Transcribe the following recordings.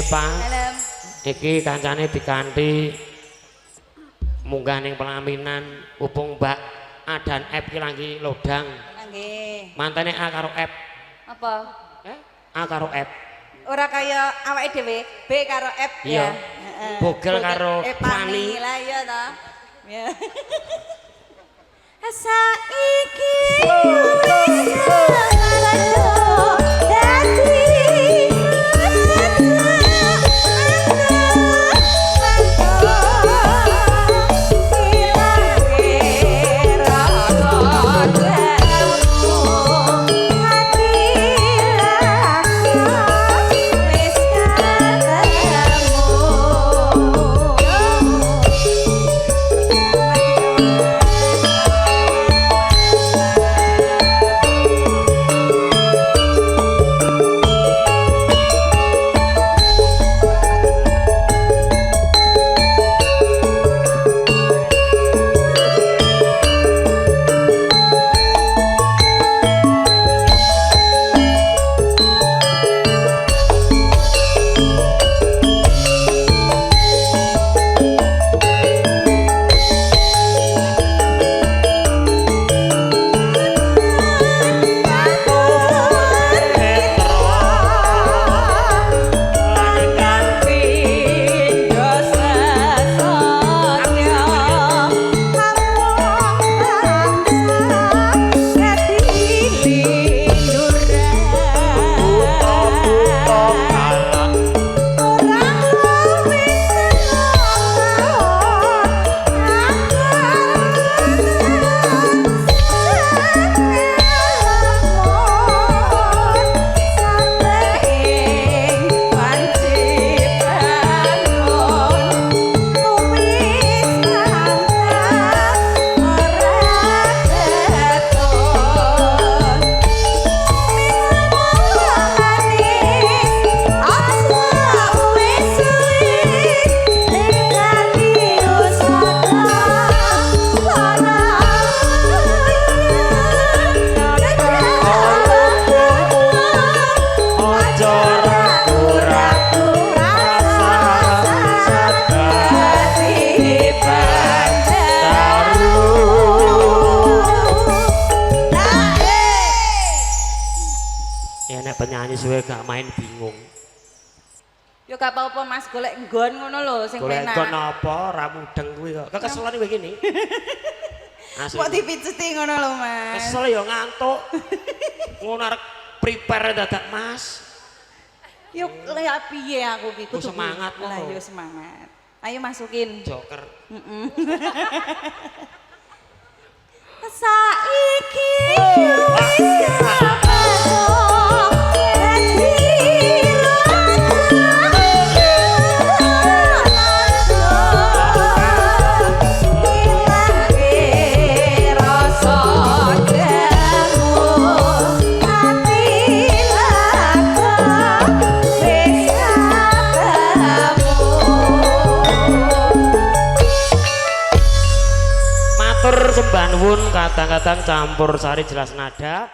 Pak. Malam. Iki kancane dikanthi munggah ning pelaminan upung Mbak A dan F ki lagi lodang. Nggih. Mantene A karo F. Apa? A karo F. Ora kaya awake dhewe, B karo F Iya. ya. Heeh. Bogel karo Fani. Lah iya ta. Ya. Saiki wis ngarep dadi penyanyi suwe gak main bingung. Yo gak apa-apa Mas, golek nggon ngono lho sing penak. Golek nggon apa ora mudeng kuwi kok. Kekeselan kowe iki. Kok dipicuti ngono lho Mas. Kesel ya ngantuk. Ngono arek prepare dadak Mas. Yo lek piye aku iki kudu semangat ngono. Lah yo semangat. Ayo masukin. Joker. Heeh. Saiki wis sembah nuwun kadang-kadang campur sari jelas nada.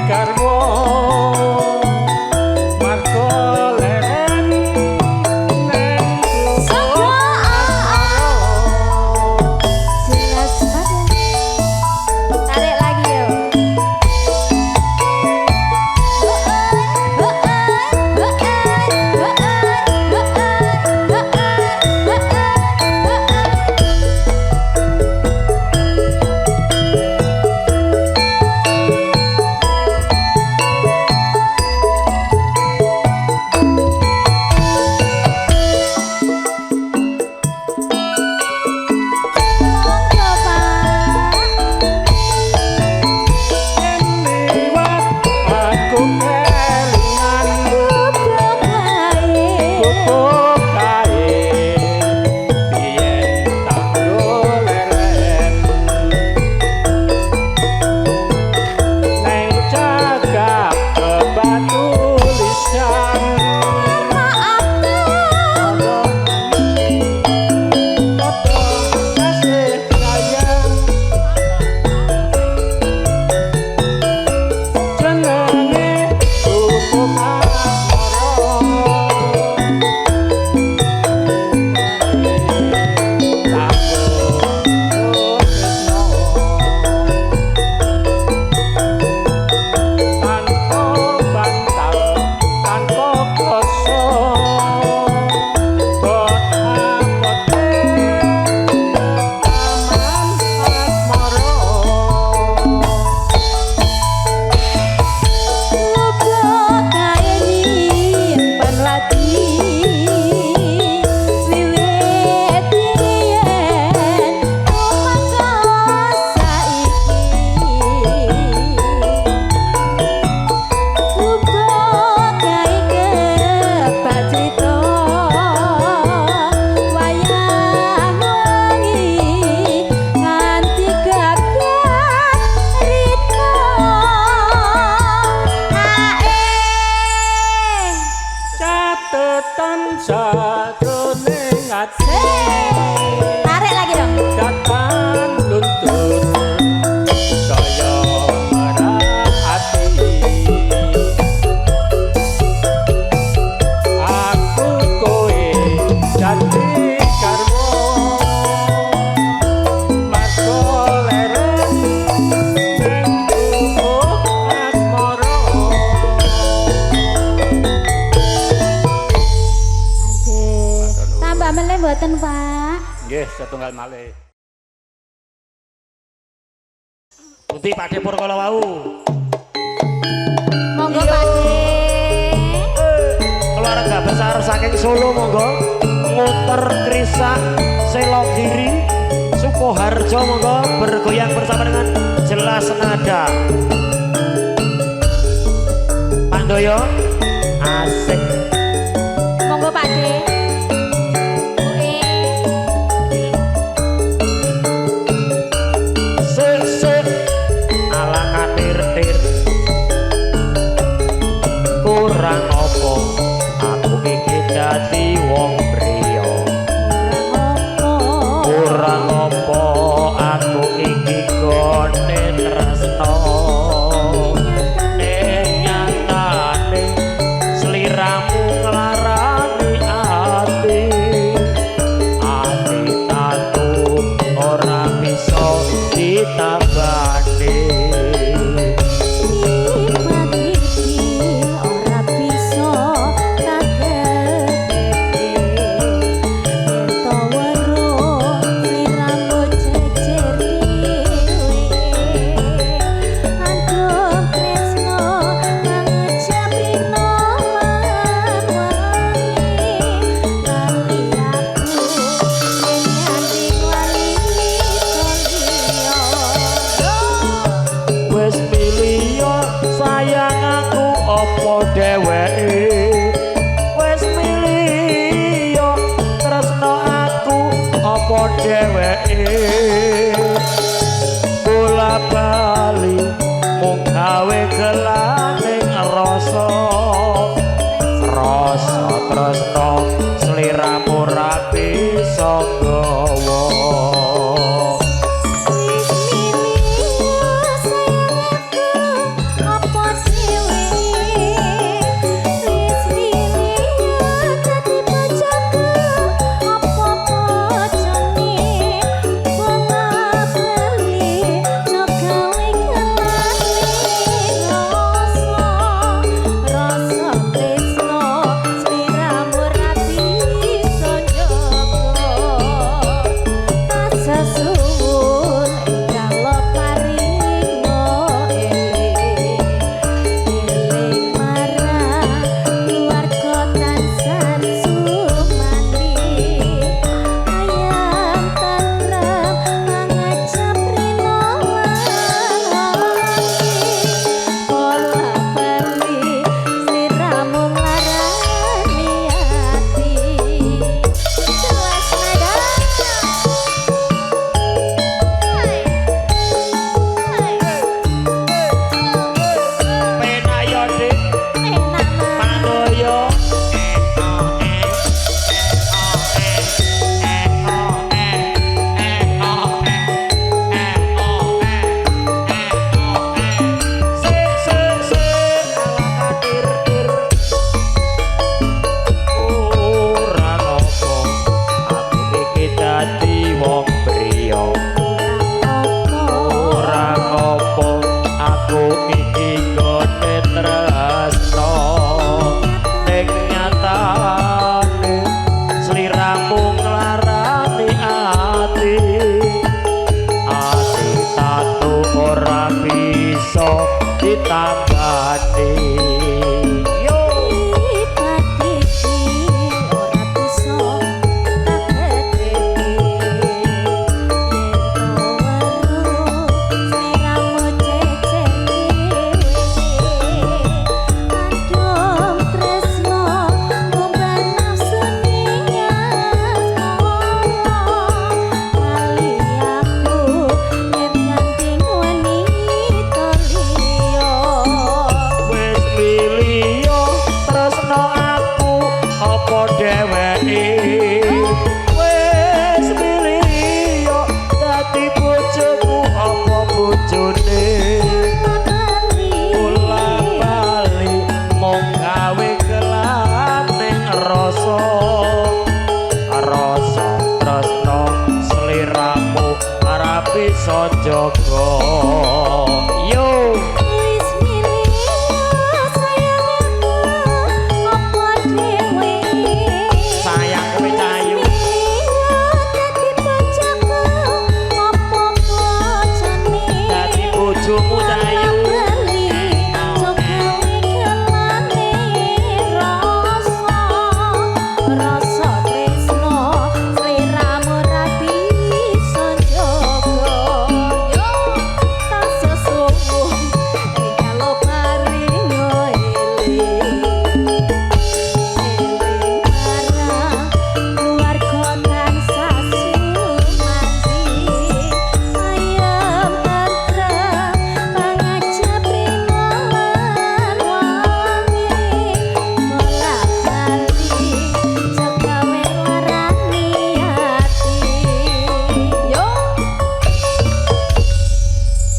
garwa marga leren neng Sapa jelas banget. Tarik lagi yo. Tarik lagi dong. Datang luntur saya merhati aku kowe janji karmo marga leren neng tubuh asmara. Tambah meneh mboten, Pak. Nggih, setunggal malih. Pundi Pak De Purkala wau. Monggo Pak De. Keluarga besar saking Solo monggo. Muter Krisak Selogiri Sukoharjo monggo bergoyang bersama dengan Jelas Nada. Pak Doyo asik. Monggo Pak De. Kurang opo aku iki dadi wong priya. Kurang opo aku iki gone tresno. Nyatane sliramu nglarani ati. Ati tatu ora bisa ditabani. Dheweke wis milih yo tresno aku apa dheweke bola bali mung gawe gelaning rasa tresno sliramu ra bisa gawa. Apa tresno ning nyatane sliramu nglarani ati tatu ora bisa ditambani yo Jogo yo wis milih sayangku apa dhewe sayang kowe cahayu dadi bojoku apa bojone dadi bojomu cahayu rasa tresno sliramu ra bisa njogo yo tak sesuwung kalau paringo eling marang keluarga tansah sumandi ayam tentrem pangajab ringolan wangi bolak-balik segawe larani ati yo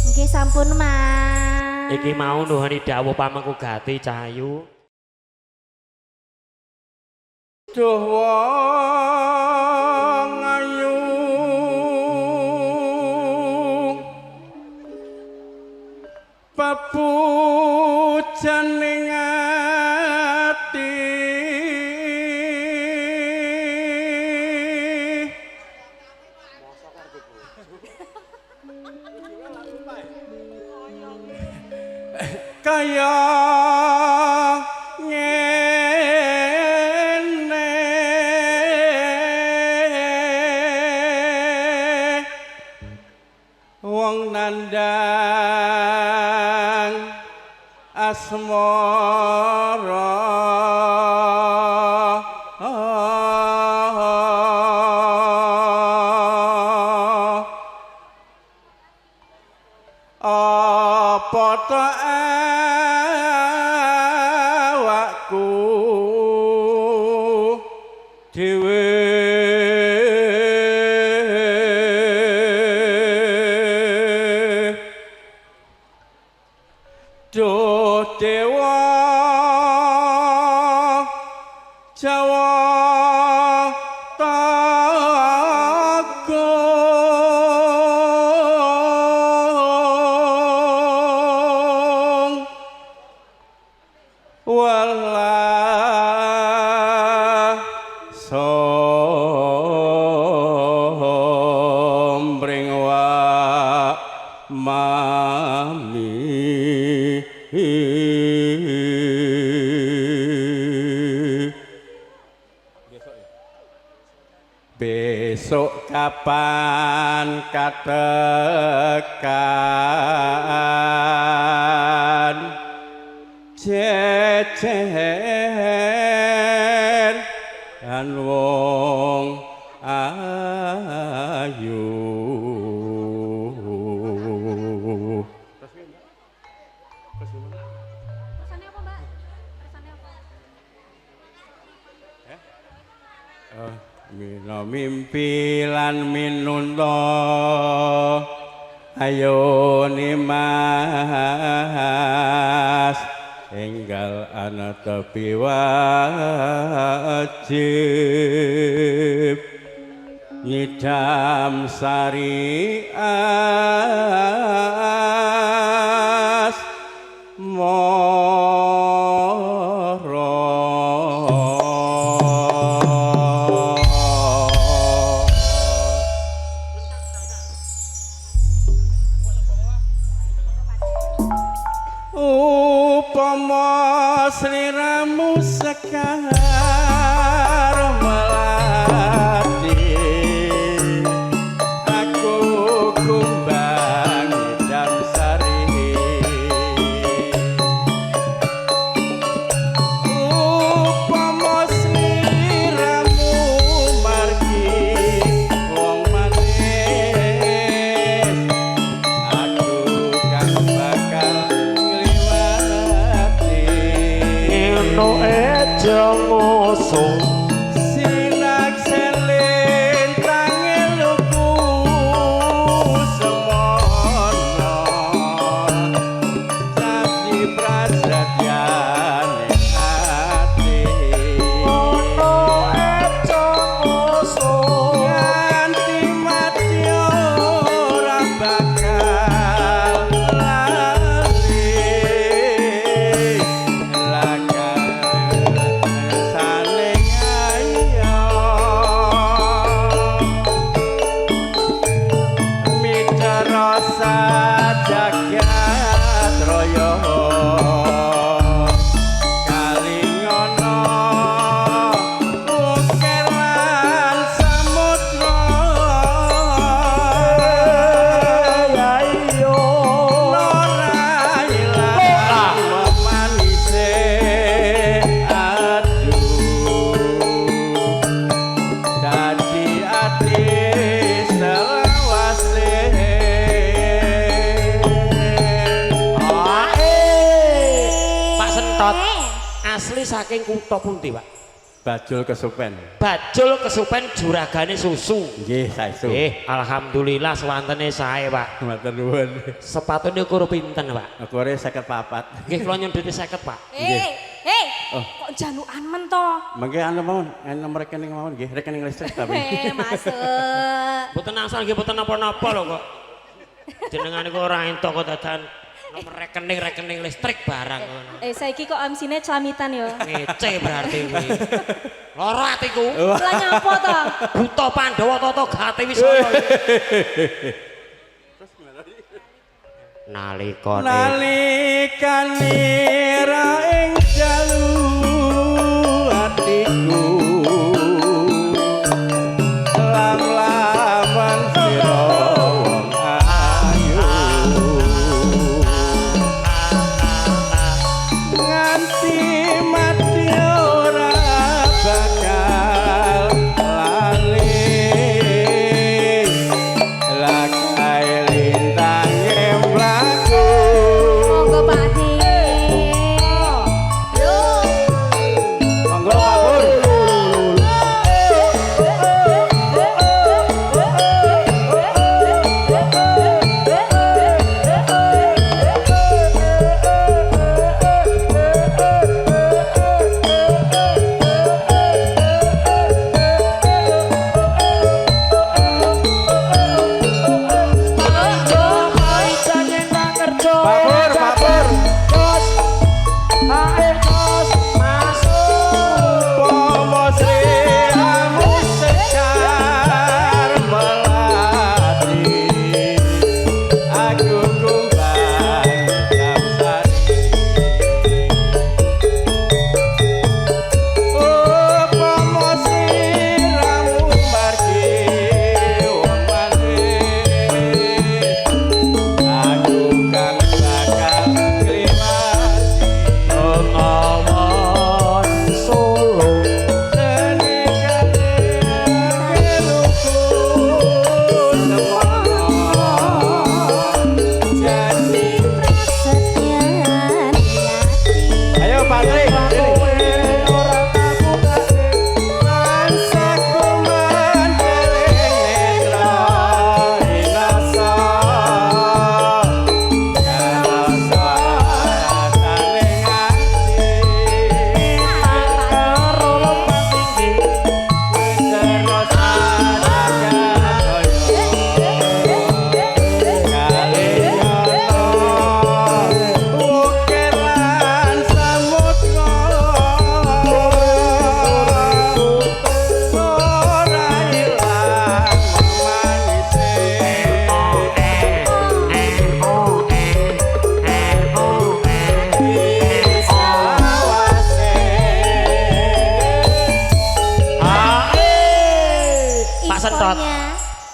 nggih sampun Mas iki mau nuhani dawuh pamengku gati cahayu Duh wong ayu pepujan ning ati kaya ngene wong nandang asmara apa ta awakku dhewe duh dewa Jawa Takung walah sombring wa mami besok kapan katekan jejer kan wong ayu Rasane apa, Mbak? Rasane apa? Mina mimpi lan minunta ayo nimas enggal ana tepi wajib nyidam sari as sliramu sekar melati aku kumbang idam sari upama sliramu margi wong manis aku kan bakal ngliwati eno ejo ngosong sinak selin tangeluku semono jadi prasadyane ati ono ejo ngosong nganti mati ora bakal lali lakal saling ayo mitara jagat raya kalingono ukir lan samudra ya iyo ora ilang manise aduh dadi ati selawase Pak Sentot asli saking kutha pundi Pak? Bajul kesupen Bajul Kesupen juragane susu. nggih saestu Alhamdulillah swantene sae Pak. matur nuwun Sepatune ukur pinten Pak? ukure 54 Nggih kula nyun duit 50 Pak. Oh. Kok janukan men to? mangke anu mawon nomor rekening mawon nggih rekening listrik tapi Masuk. Mboten asal nggih mboten napa-napa lho kok. Jenengane kok ora entuk kok dadan nomor rekening listrik barang ngono. Saiki kok amsine celamitan yo. Ngece berarti kuwi. Lara atiku. Lah nyapa to? Buta Pandhawa tata gate Wisaya. Nalikane nalikane ra ing jalu atiku lam-laman sira wong ayu nganti mati ora bakal lali lakai lintang emlaku Monggo Pak Di. monggo Pak Pur Pak Pur Pomo sliramu sekar melati aku kumbang idam sari pomo sliramu margi wong manis aku kan bakal ngliwati Ngomong Solo Prasetyan yati. ayo Pak Tri kowe ora aku kasih mansaku mandeling netra inasa karasa rasane ati karo lembah tinggi terus Ukir lan samudra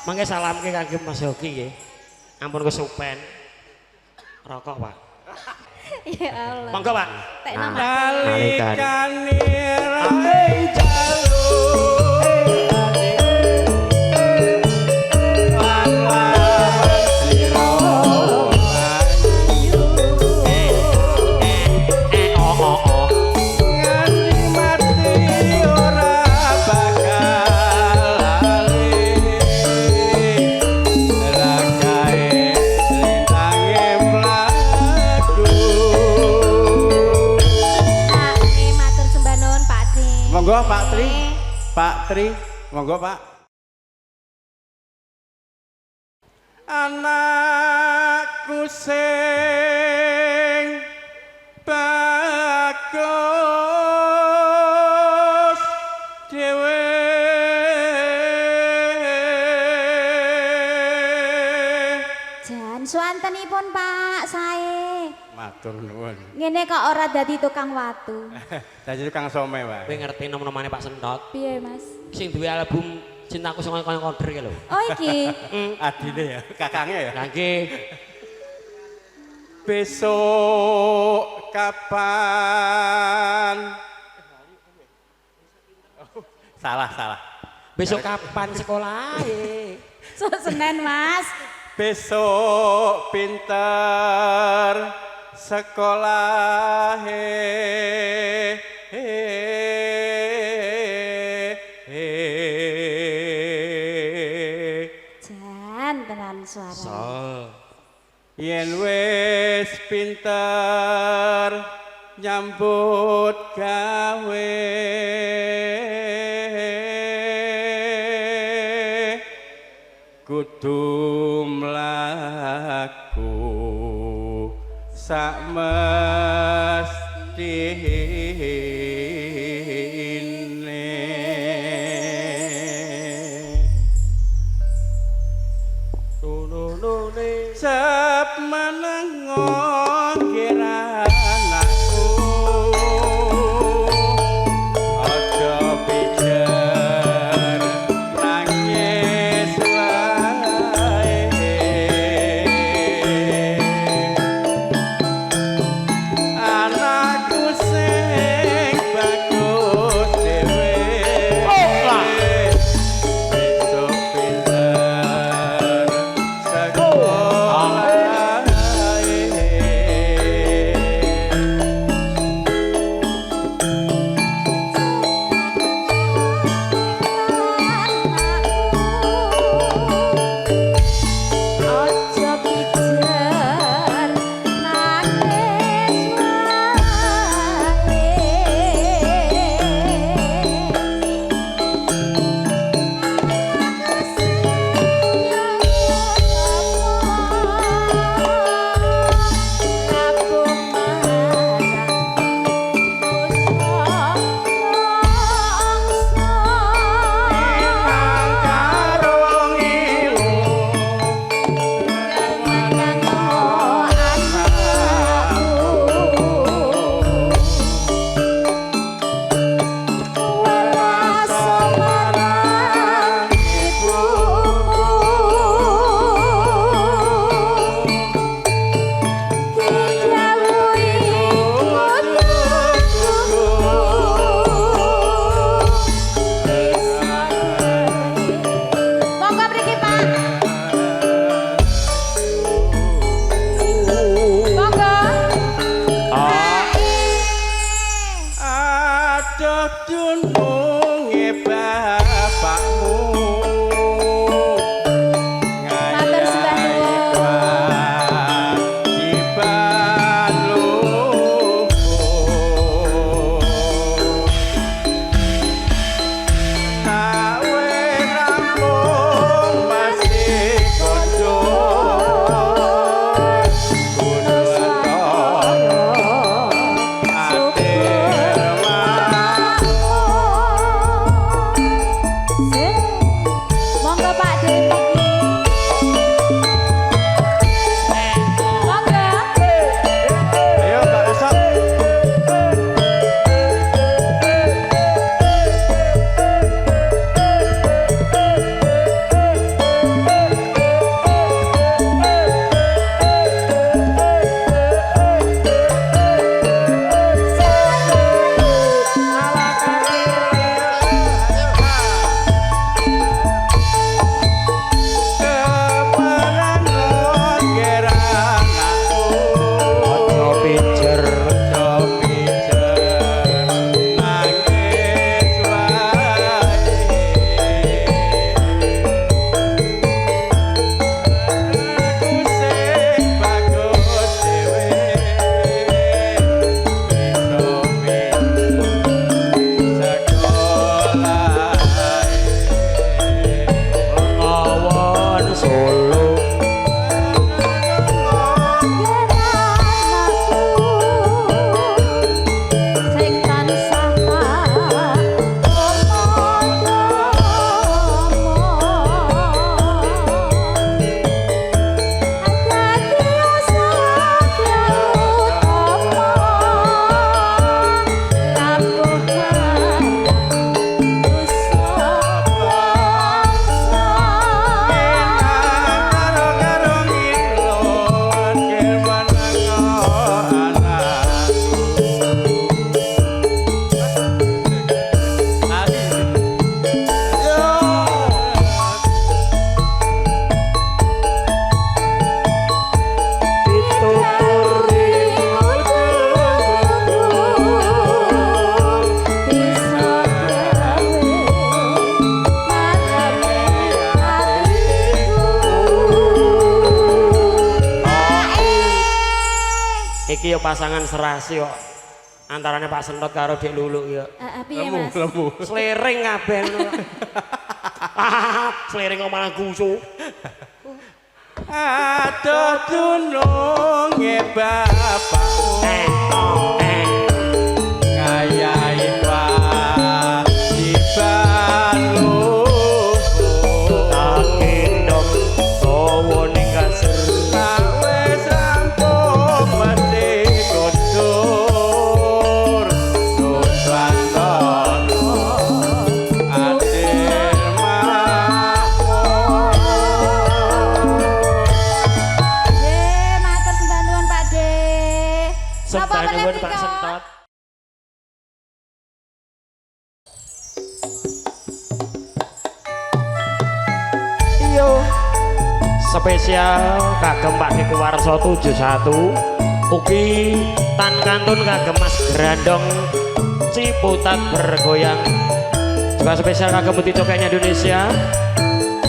Mangke salamke kangge Mas Hoki nggih. Ampun kesupen. Rokok, Pak. Ya Allah. Monggo, Pak. Tek Nah. nama. Nalikane raing jaluk monggo Pak Tri, monggo Pak. Anakku sing bagus dhewe Jan swantenipun Pak sae. matur nuwun. Ngene kok ora dadi tukang watu. Dadi tukang some wae. Kowe ngerti nom-nomane Pak Sentot? Piye Mas? Sing duwe album Cintaku Sing Koyo Koder iki lho. Oh iki. Adine ya, kakangnya ya. Lah nggih. Besok kapan? Salah. Besok kapan sekolah? Senen Mas. Besok pinter sekolah Jan tenan suara. So. yen wis pinter nyambut gawe kudu mlaku sak mestine sep menengo kira anakku aja pijer nangis wae anakku sing bagus dhewe besok pinter sekolah Ojo pijer nangis Monggo mriki Pak. Monggo. Aduh dununge bapakmu Matur sembah nuwun. kewajiban luhur nawe rampung masih kondur kudu atur ya pasangan serasi kok. Antarane Pak Sentot karo Dek Lulu ya. Piye Mas? Lembu. Slering kabeh ngono. Slering kok malah gusu. Aduh dununge bapakmu kaya kewajiban tak gendong dawa ning kasur. wis rampung mesti kundur Nuswantara adil makmur. Matur sembantuan Pak De. Napa meneh Sembantuan Pak Tika? Sentot. Iyo spesial kagem Pak Niki Warso 71 ugi tan kantun kagem Mas Grandong Ciputat bergoyang juga spesial kagem Putih Cokeknya Indonesia.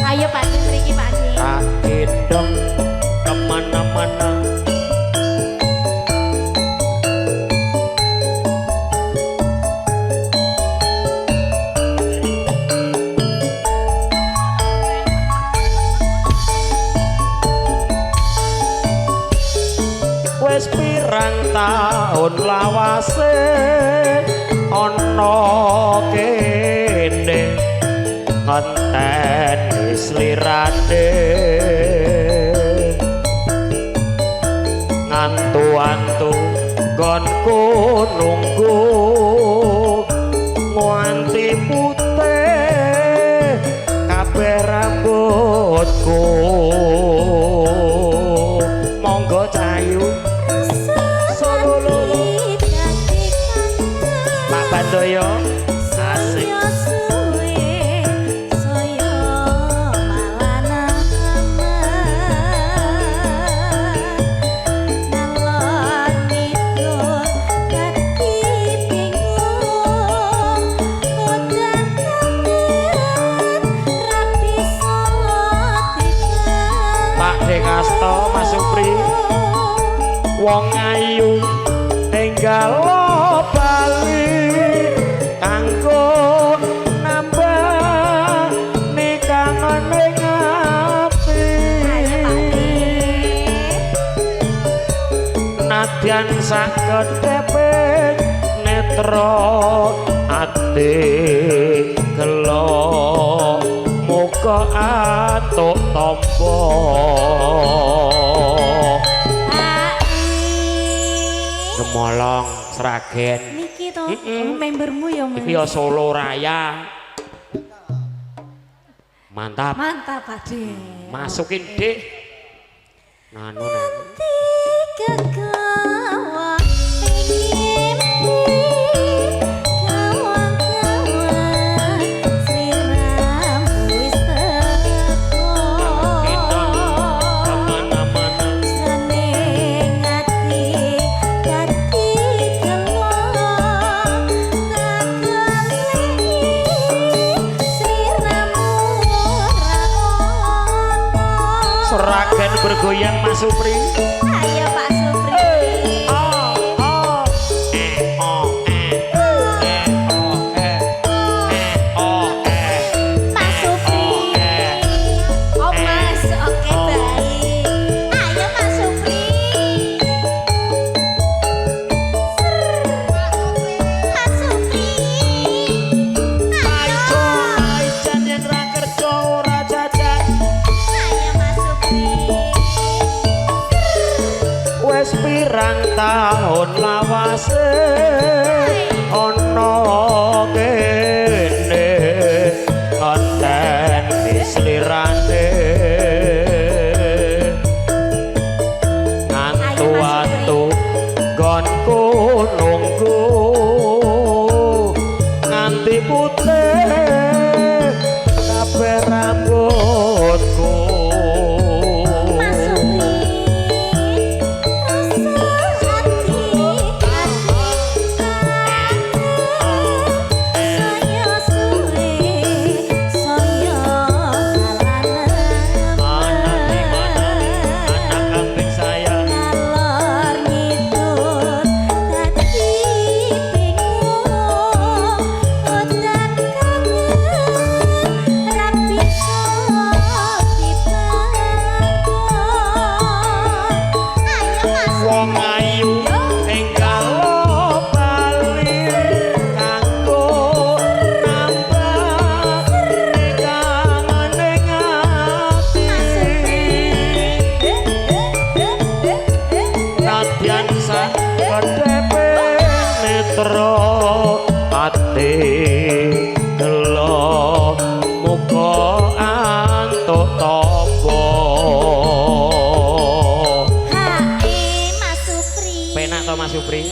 Ayo Pak De mriki Pak De. Tak gendong kemana-mana. Wes pirang taun lawase ana kene ngenteni slirane ngantu-antu nggonku nunggu nganti putih kabeh rambutku monggo cayu Pak Bandoyo asik Pak Dengasto Mas Supri wong ayu enggal bali kanggo nambah nikangane ati nadyan sakedepe netra ati gelo muga antuk tampa Gemolong Sragen Niki to, membermu ya Mas. iki ya Solo Raya mantap Mantap Pak De. masukin Dik nanu Kekawa ingin kawan-kawan siram wis teko kemana-mana saning ati dadi kelo siramu Sragen bergoyang Mas Supri ayo Pak Supri Mas Supri oh Mas oke baik ayo Mas Supri Mas Supri ayo Aijan yang ra kerja ora jajan ayo Mas Supri wes pirang tahun lawase ana kene konten dislirane ngantu-antu gonku nunggu nganti putih kabeh rambutku Mas Supri rasa hati asmara ati gelo muga antuk tamba Hae Mas Supri. penak to Mas Supri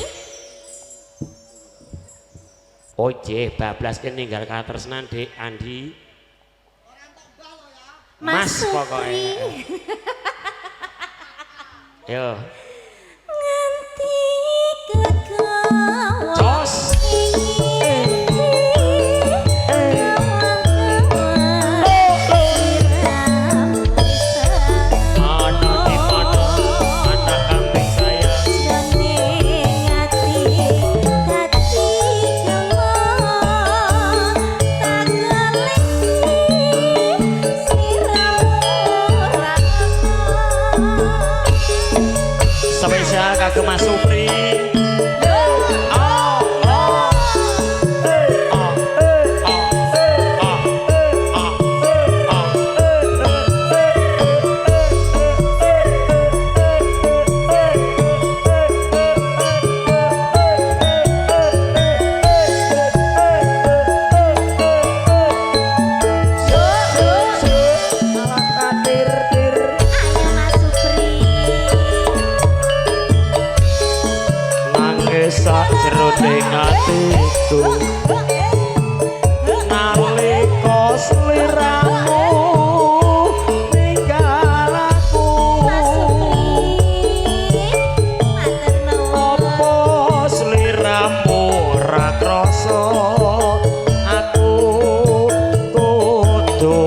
Oje bablas ke ninggal katresnan Dik Andi Mas pokoknya yo Nganti kegawa jos ana di mana anak kambing saya spesial kagem Mas Supri sak jroning atiku nalika sliramu ninggal aku apa sliramu ora krasa aku kudu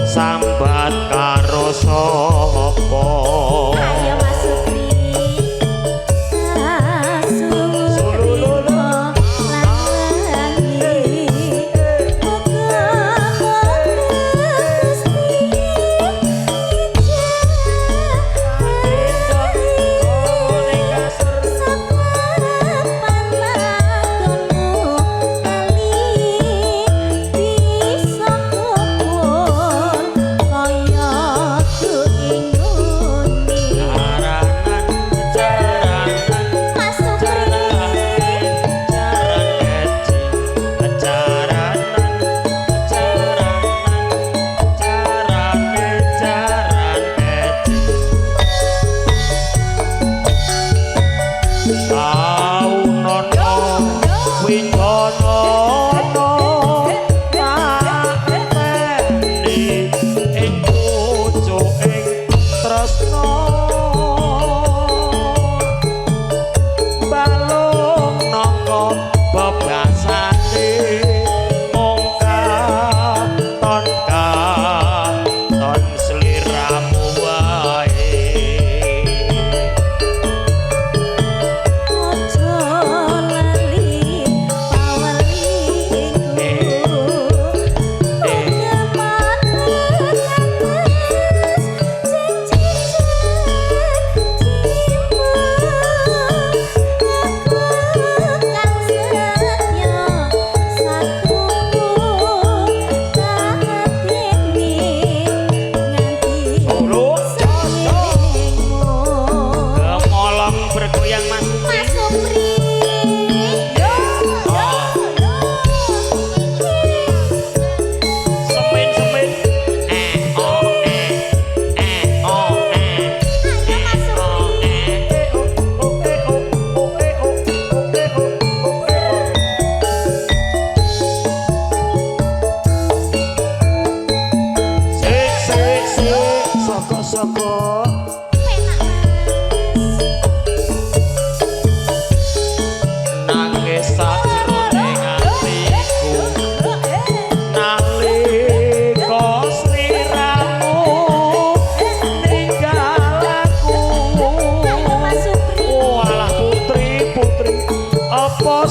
sambat karo sapa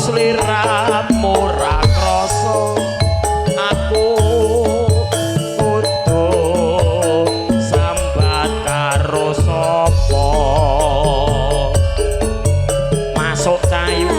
sliramu ra krasa aku kudu sambat karo sapa masuk cayu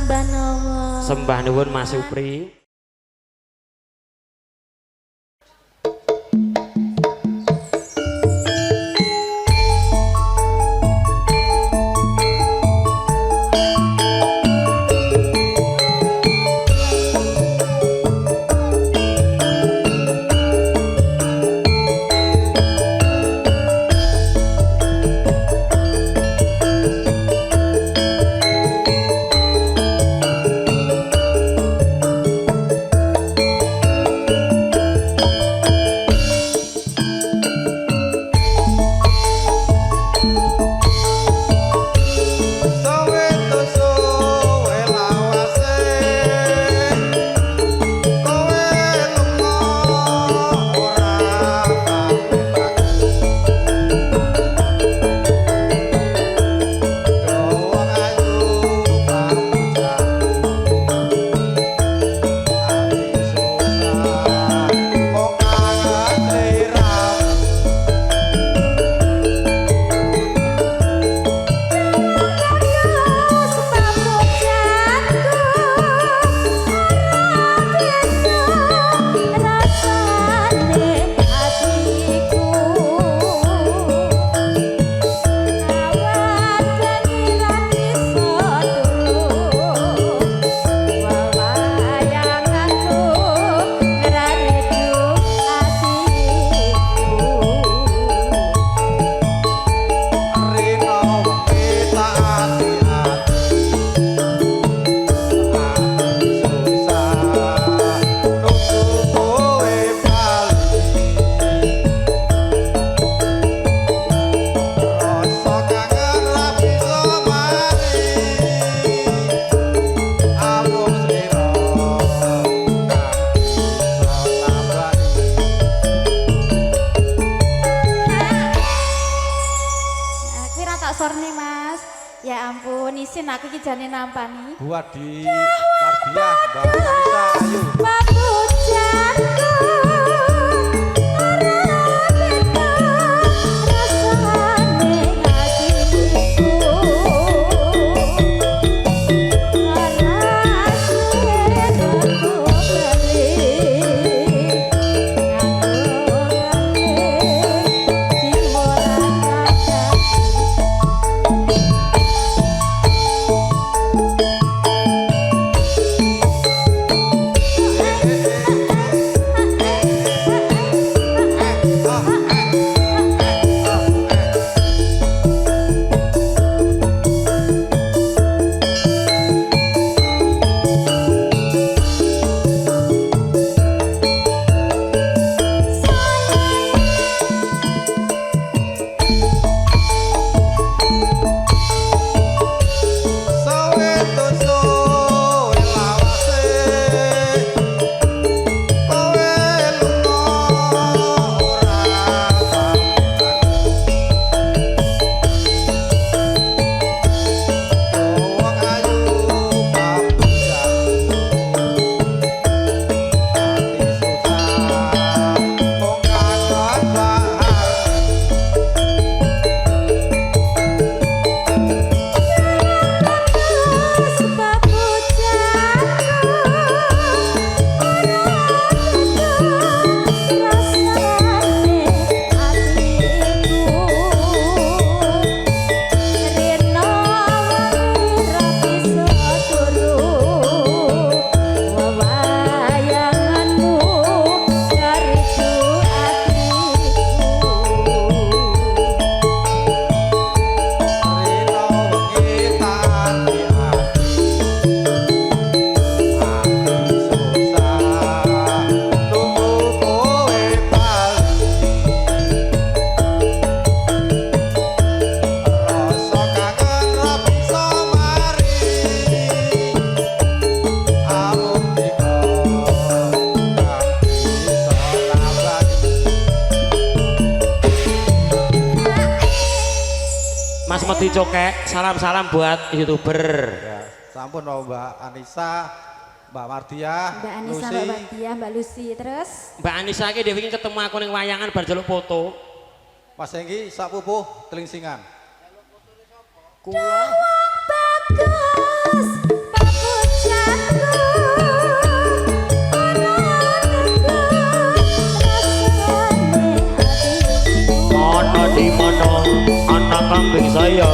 sembah nuwun. Sembah nuwun Mas Supri. Ya ampun, isin aku iki jane nampani. Buat di Mardiah, Mbak Anissa, ayo. Papujanku Cokek, salam-salam buat YouTuber. Ya, sampun Mbak Anissa, Mbak Mardiah, Mbak Anissa, Lucy. Mbak Mardiah, Mbak Lucy, terus Mbak Anissa iki dhewe iki ketemu aku ning wayangan bar njaluk foto. Mas Enggi sak pupuh telingsingan. Dawang bagus, bagus kambing saya.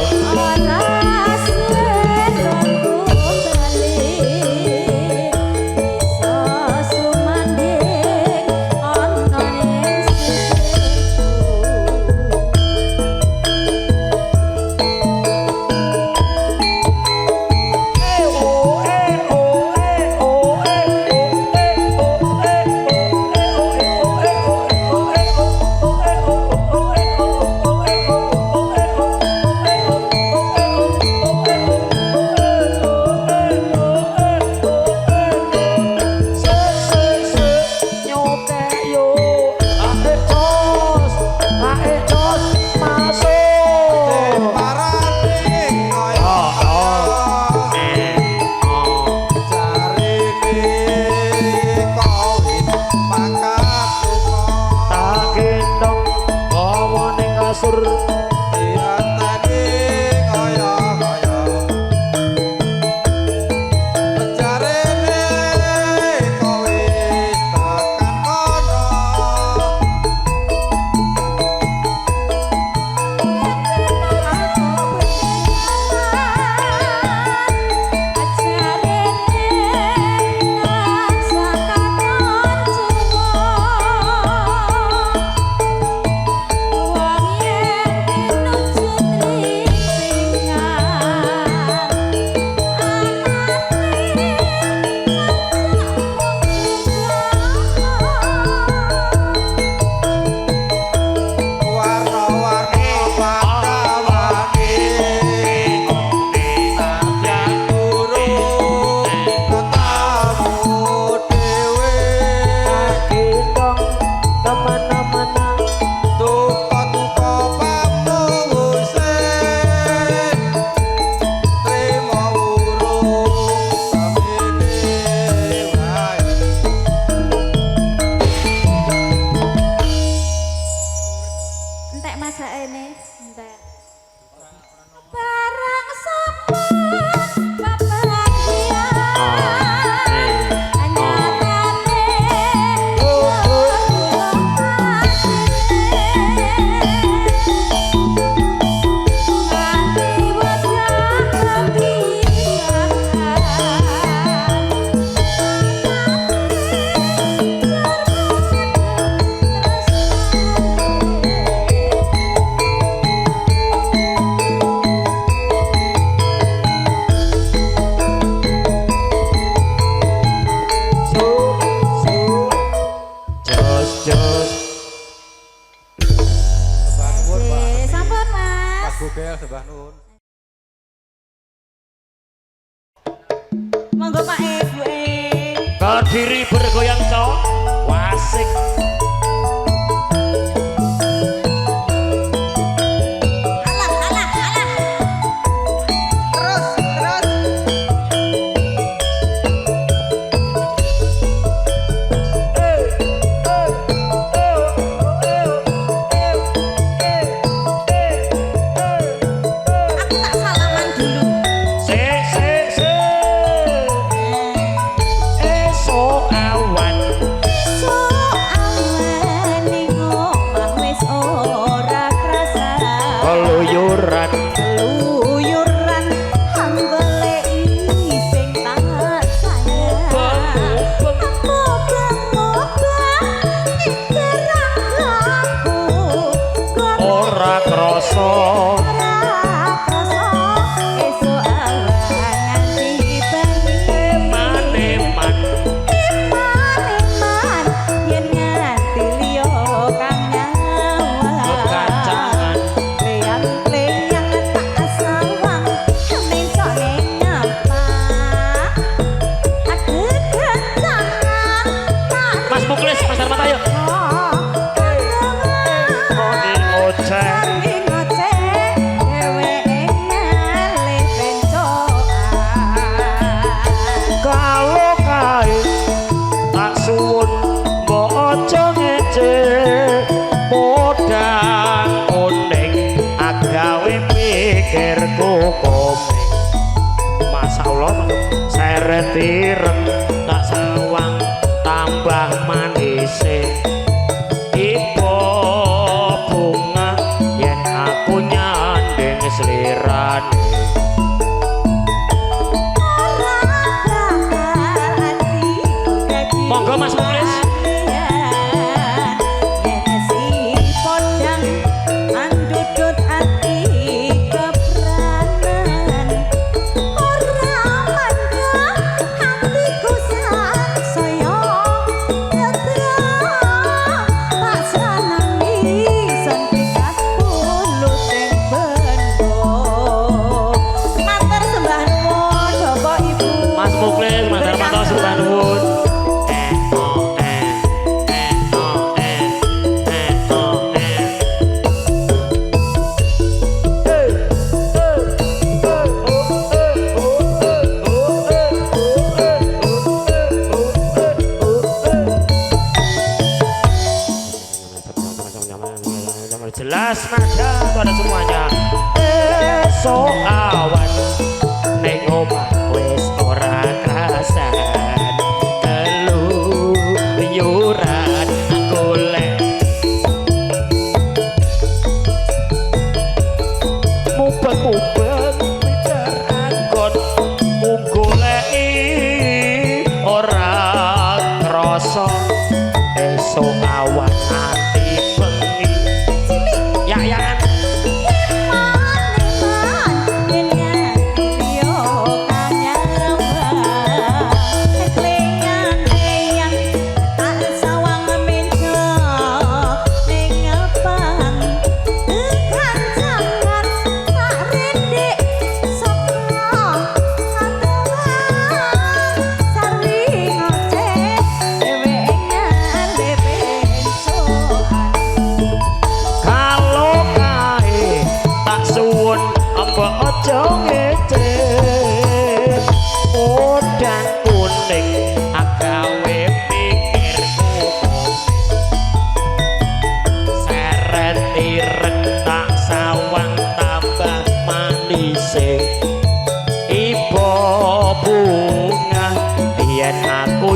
Monggo Pak Ibu. Berdiri bergoyang cowok, wasik. Tirem tak sawang tambah manise ipo bunga yen aku nyandeng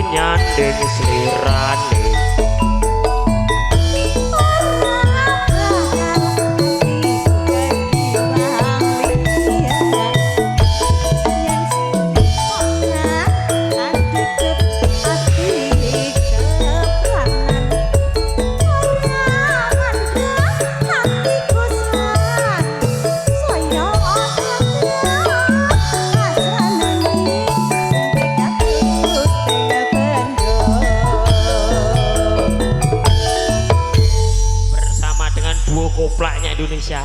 nyanding slirane koplaknya Indonesia.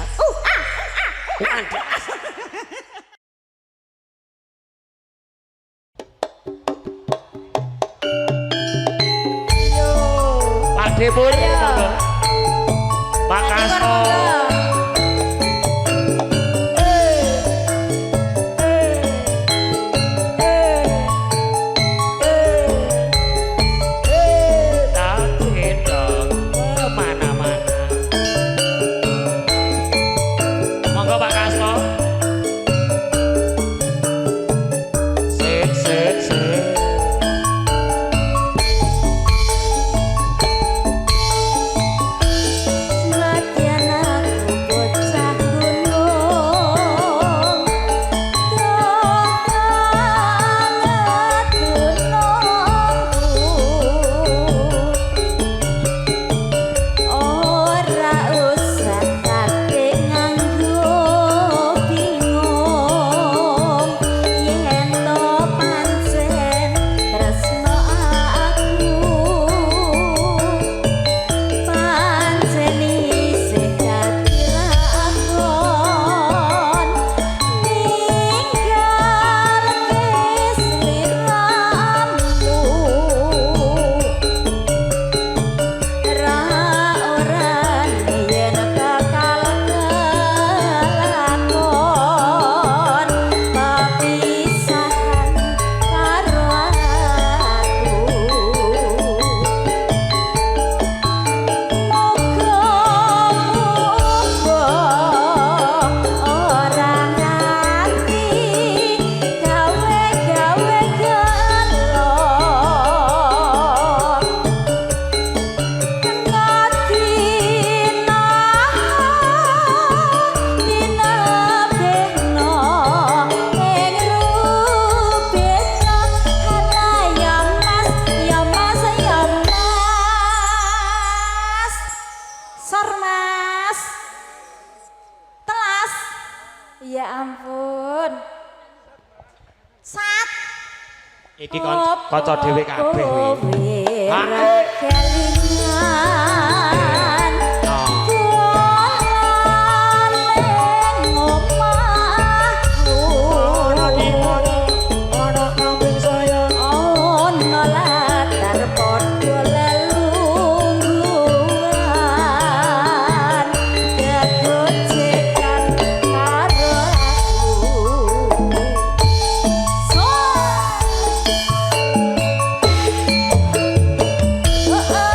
Pak Depur, Pak Kasto. Ya ampun. Sat. Iki kanca dhewe kabeh kuwi. Kelingan. Oh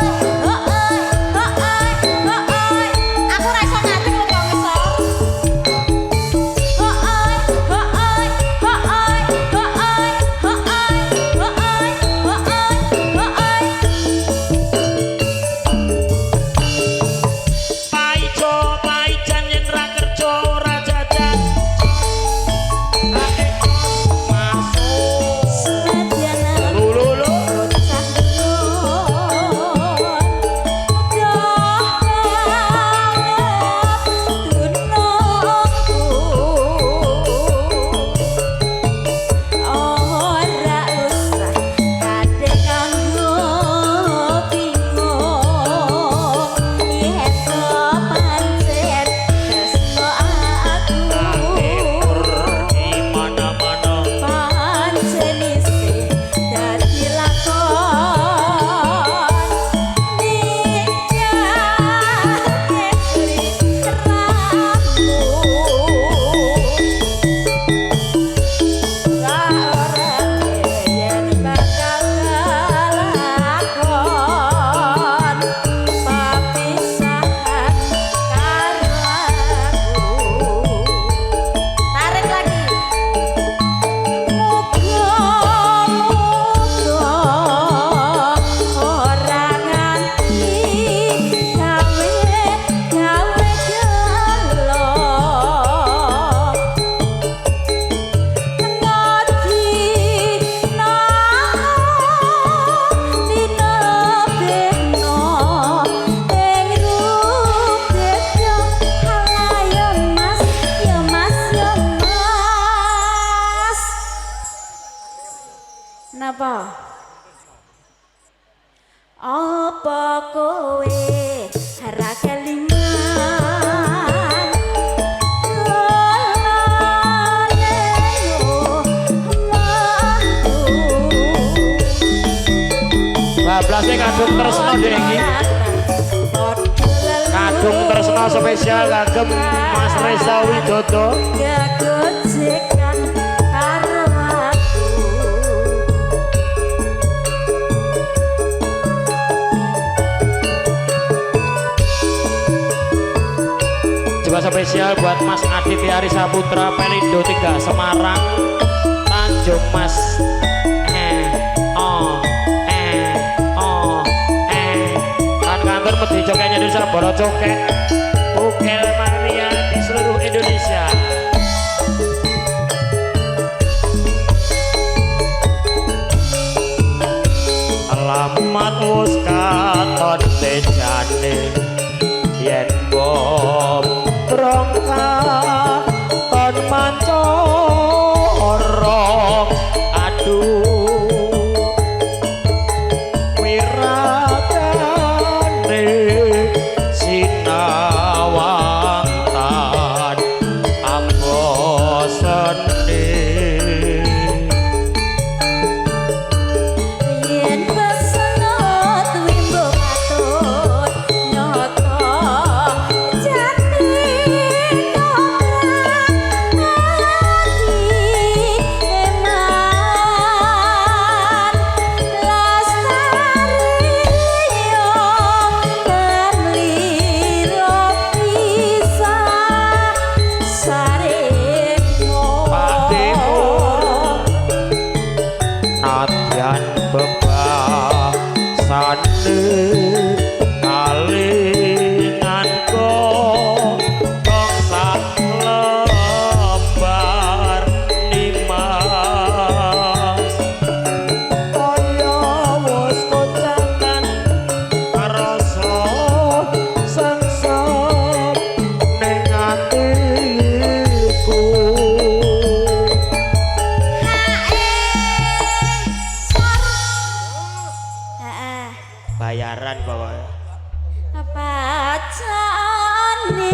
Napa? Apa kowe ora kelingan? Bablasnya kadung tresno deh iki. Kadung tresno spesial kagem Mas Reza Widodo. Gagojekan karo aku. Juga spesial buat Mas Aditya Arisa Putra Pelindo 3 Semarang Tanjung Mas kantor Medhi Cokeknya Indonesia Boro Cokek Bukel Mania di seluruh Indonesia. Alamat wis katon tejane yen bom rongka ton mancorong aduh wiratane sinawang tan ambosane Yen pesenot wimbo patut nyoto jati kobrak ati eman lastari yo kanliro bisa saremo nadyan bebasane kalingan kong sak lembar nimas kaya wis kocakan rasa sengsem ning atiku. Bayaran pokoknya. Pacane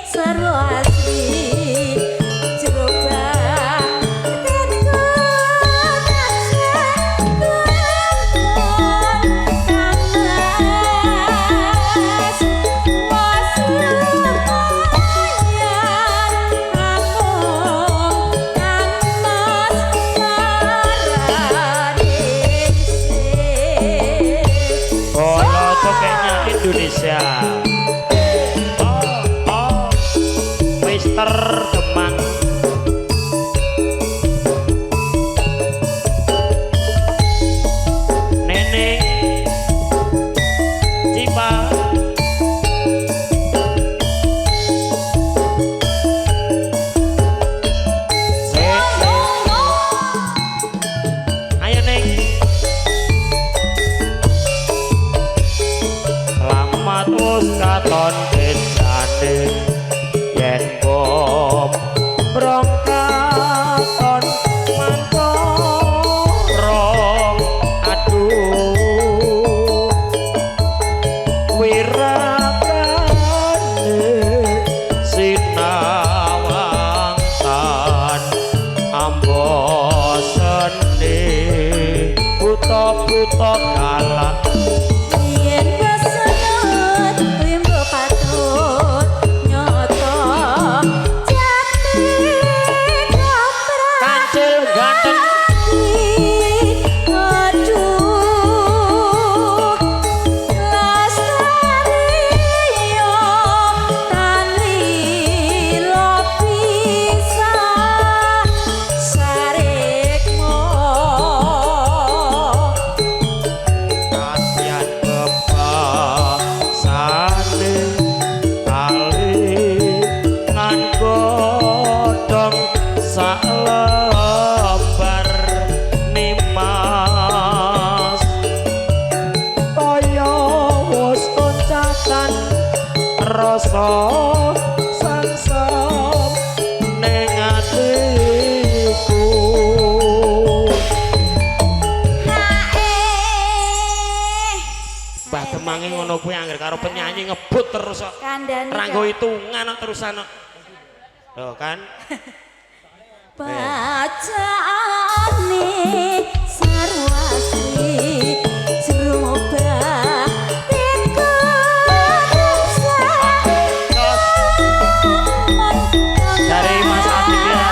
seru asli coba tentu Bolo Cokeknya Indonesia. Mister Demang. Neneng Cipa. Ayo Neng. Selamat wis katon bedane yen bom brongkaton mantorong aduh wiratane sinawang tan ambosane buta-buta galak yen pesenot wimbo patut nyoto jati kobrak kancil ganteng aduh lastari yo tanlilo bisa sarekmo kasihan bebasane kalingan godhong sak lembar nimas kaya wis kocakan rasa sengsem ning atiku. jenenge ngono kuwi angger karo penyanyi ngebut terus kok. Kandhane. Ranggo hitungan kok terusan kok. Loh kan. Bacaane sarwasi jroba dari Mas Adi ya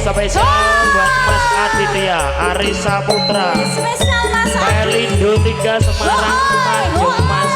spesial buat Mas Aditya Arisa Putra spesial Mas Pelindo 3 Semarang Tanjung Mas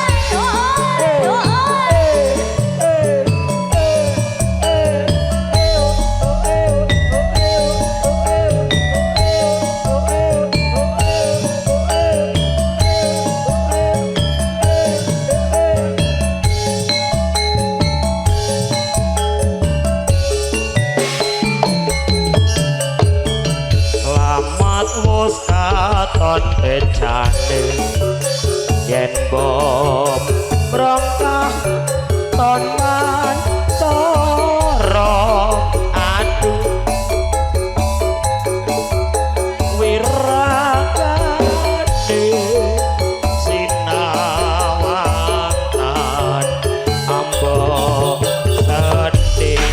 wis katon becane yen bob brongkah tonan cara aduh wiragane sinawatan ambo sedih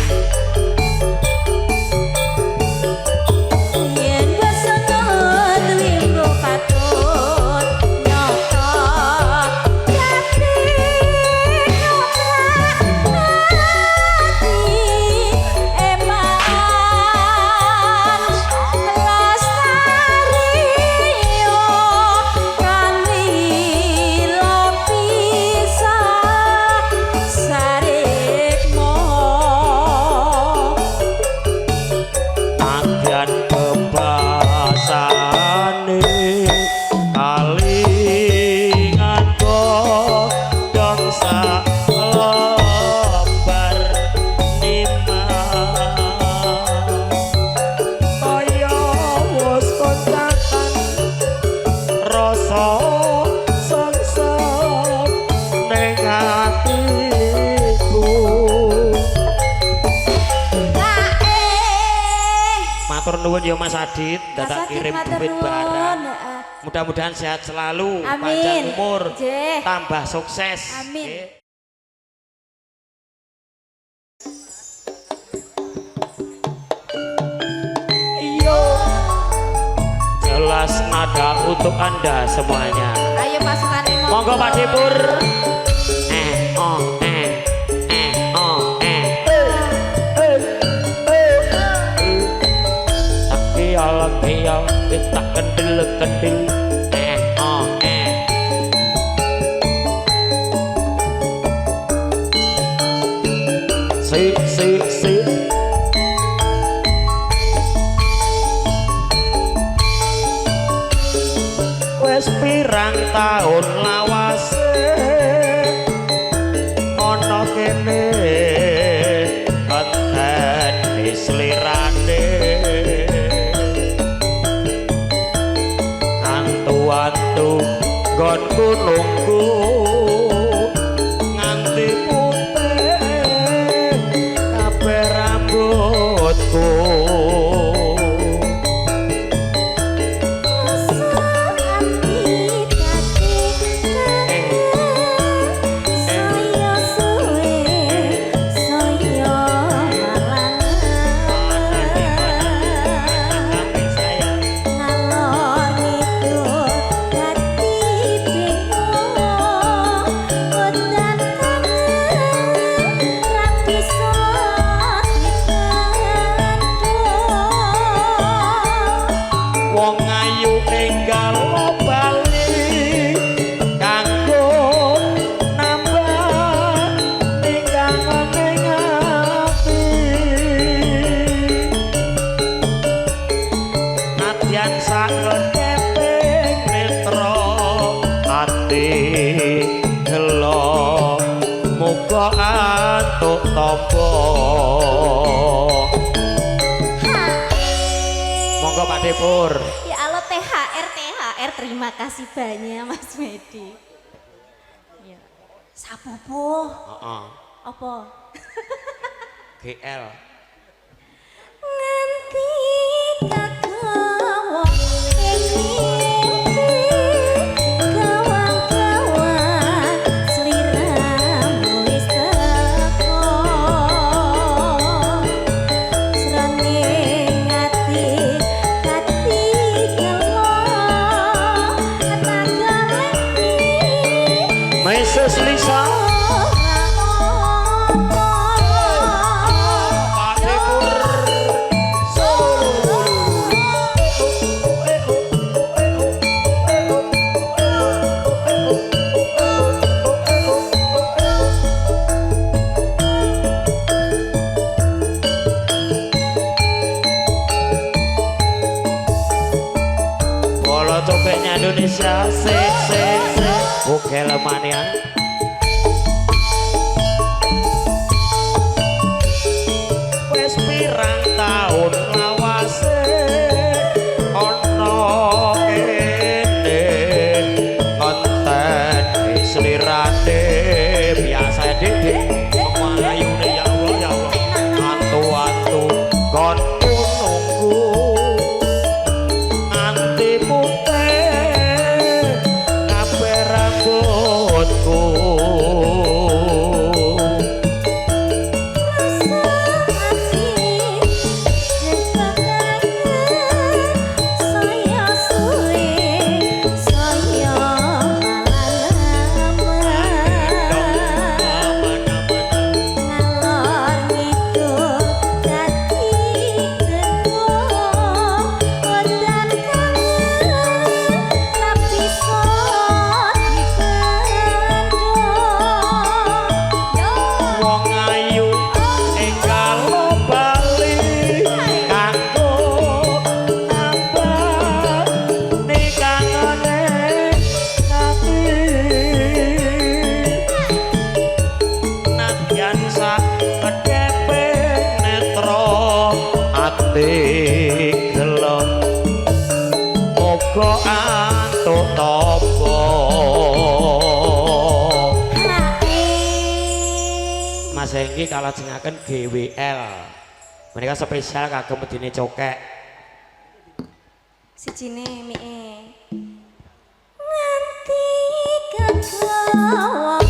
nuwun ya Mas Adit, dadak kirim duit barang. Mudah-mudahan sehat selalu, panjang umur, tambah sukses. Amin. Iyo. Jelas nada untuk Anda semuanya. Ayo pasukan monggo Pak Dipur. Kial kita kendil si wes pirang taun lawase ana kene konten slirane antu gonku nunggu nganti putih kabeh rambutku antuk topo monggo Pak Dipur. Ya Allah, THR terima kasih banyak Mas Medi ya. Sapopo Apa? GL. Nganti kagawa ing mimpi kawan-kawan sliramu wis teko srengeng ati gelo tagaleni Mrs. Lisa. Copeknya Indonesia, oke lemania. Wes pirang tahun lawase, ono kene konten islirane biasa dede, kemayune ya Allah, antu-antu kon nunggu. Mas Hengki kalah jengaken GWL. Mereka spesial kagem medine cokek. Sijine mie nganti kagawa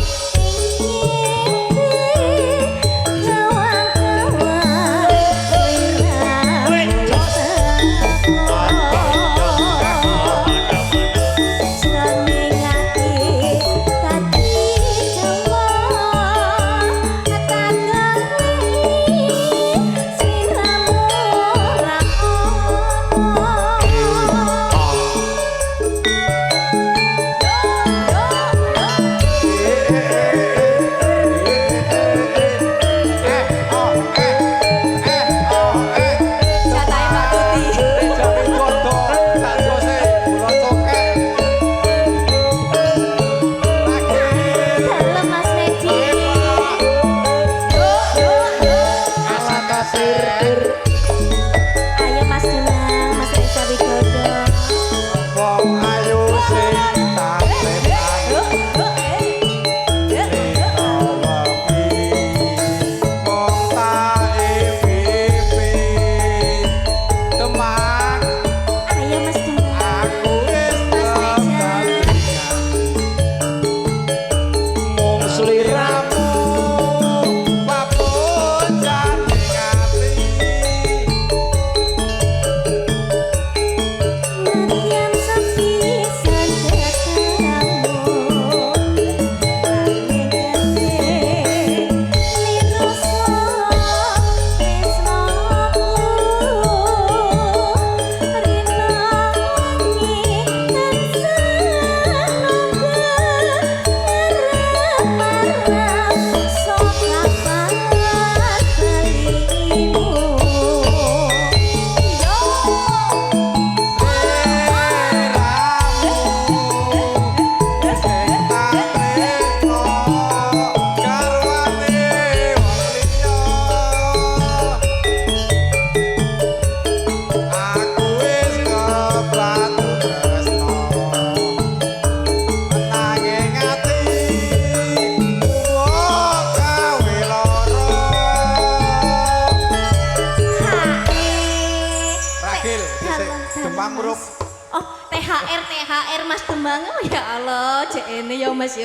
THR Mas Demang. Oh ya Allah, cek ini ya Mas ya.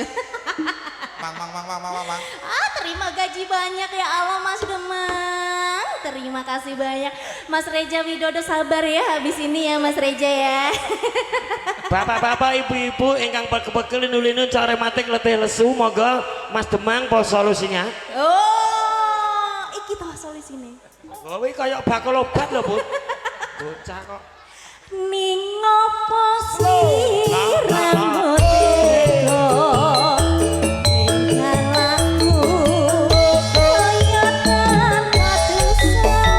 Mang. Terima gaji banyak ya Allah Mas Demang. Terima kasih banyak. Mas Reja Widodo sabar ya habis ini ya Mas Reja ya. Bapak-bapak, ibu-ibu ingkang pegel-pegel nulinu care matik letih lesu, moga Mas Demang po solusinya. Oh, iki toh solusine. Kowe kaya bakal obat lho, Bu. Bocah kok. Ning ngopo sliramu tega ninggalku kaya tanpa dosa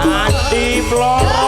Adi Floro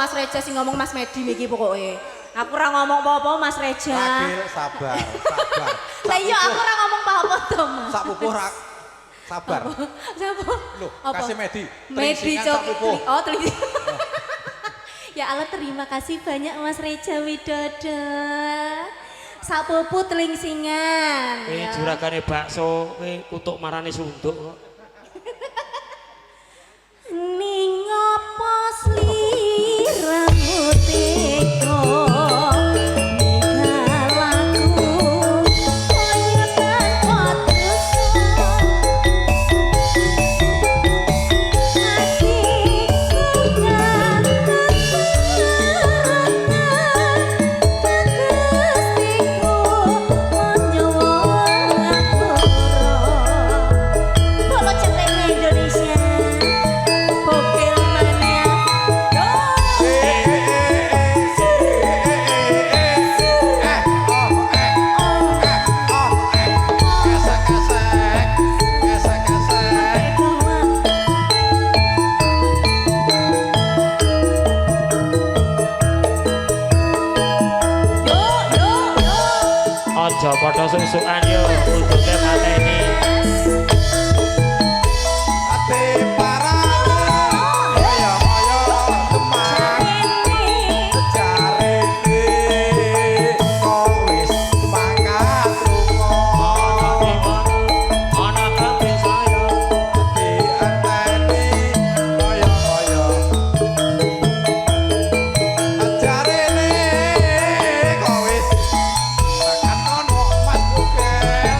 Reja sing ngomong Mas Medi niki pokoknya. Aku ora ngomong apa-apa Mas Reja. Ragil sabar. Lah iya aku ora ngomong apa-apa to Mas. Sak pupuh rak. Sabar. Siapa? Loh, Apa? kasih Medi. Medi Telingsingan cok. sak pupuh. Oh, Ya Allah terima kasih banyak Mas Reja Widodo. Sak pupuh telingsingan. Juragane bakso, kutuk marane sunduk kok. Ning apa sliramu tega ninggalku kaya tanpa dosa hatiku Gustiku menyowo ngapura Polo Cetek Indonesia Bokil mania Aja padha sungsukan yo, kuduke mateni. Ate parane kaya Demang jarene kok wis mangkat lunga Ana kabeh saya. dienteni kaya jarene kok wis tekan kono Mas Bugel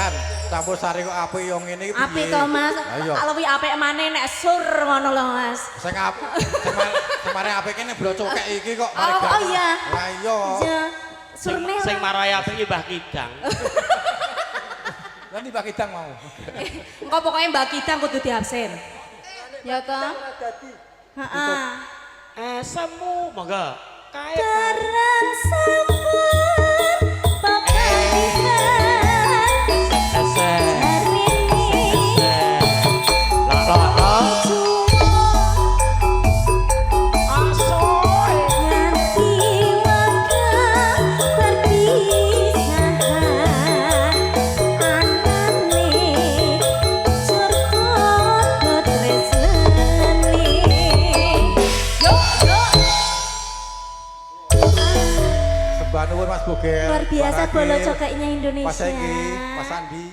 Jan, campur sari kok apik yo ngene iki Apik to Mas. Ayo. Tak luwi apik maneh nek sur ngono lho Mas. Sing mari apik kene bro cokek iki kok mari Oh ganteng. iya. Lah iya. Ya. Sing Surne. sing marai apik iki Mbah Kidang. Lah ndi Pak Kidang mau. Engko pokoknya Mbak Kidang kudu diabsen. Ya toh? Heeh. Semu monggo. Kae. Terang sampun pepatihan Esek. hari ini. Lah. Asoy. Nganti waktu perpisahan anane surga tresnani. Sembah nuwun Mas Bogel. Luar biasa Barangke. bolo cokeknya Indonesia. Mas Egi, Mas Andi.